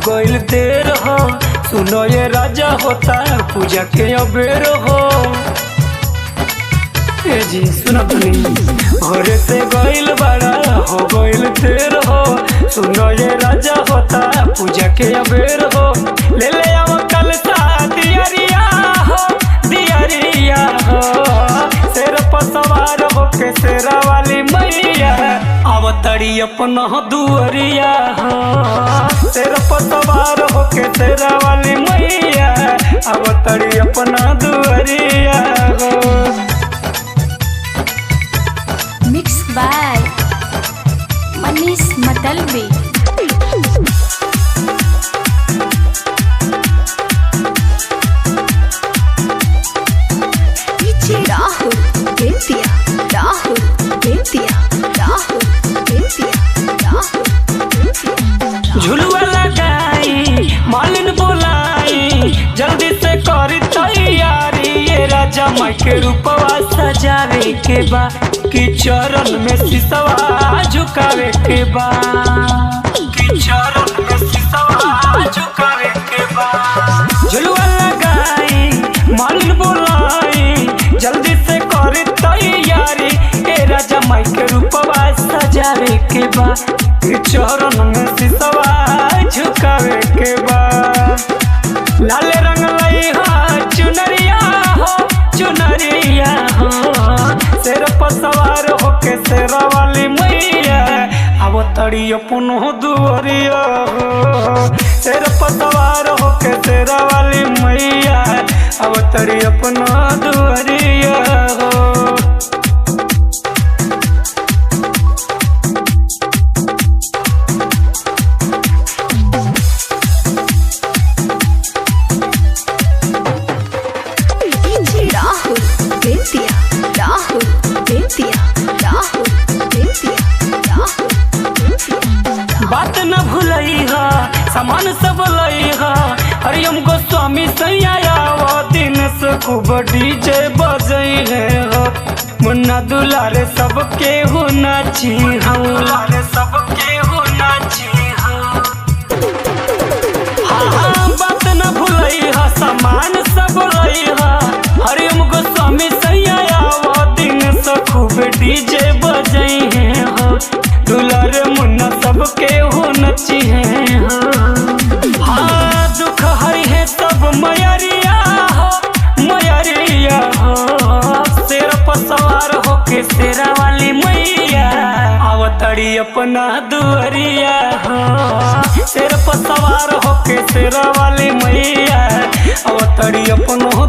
गइल देर हो। सुनो ये राजा होता पूजा के अबेर हो। ए जी सुनो तुनी घरे से गइल बड़ा हो गइल देर हो। सुनो ये राजा होता पूजा के अबेर हो। ले ले आओ कल सा दियरिया हो दियरिया हो। शेर पर सवार हो के शेरा वाली मैया अवतरी अपना दुअरिया हो। शेर पर सवार हो के शेरा वाली मैया अवतरी अपना दुअरिया हो। मिक्स बाय मनीष मतलबी। राहुल बेतिया राहुल बेतिया राहुल बेतिया राहुल बेतिया। झुलुआ लगाई मालिन बोलाई जल्दी से करी तैयारी। ये राजा माई के रूपवा सजावे के बा कि चरण में सिसवा झुकावे के बा। कि चरण में सिसवा झुकावे के बा। झुलुआ लगाई मालिन बोलाई जल्दी से करी तैयारी। ए राजा माई के रूपवा सजावे के बा कि चरण में सिसवा झुकावे के बा। लाल रंग लई हा चुनरिया हो चुनरिया हो। शेर पर सवार हो के शेरा वाली मैया अवतरी अपनो दुअरिया हो। शेर पर सवार हो के शेरा वाली मैया अवतरी अपना दुअरिया हो। राहुल बेतिया राहुल बेतिया राहुल बेतिया राहुल बेतिया। बात न भूलई हा सामान सब लई हा। हरिओम गोस्वामी सैया दिन से खूब डीजे बजई है हो। मुन्ना दुलारे सबके हो नाची दुलारे सबके हो नाची हाँ। बात न भूलई हा सामान सब लई हा। हरिओम गोस्वामी सैया दिन से खूब डीजे बजई है हो। दुलारे मुन्ना सबके हो नची है हाँ। दुख हरि है सब मयरिया हो मयरिया हो। शेर पर सवार हो के शेरा वाली मैया अवतरी अपना दुअरिया हो। शेर पर सवार हो के शेरा वाली मैया अवतरी अपनो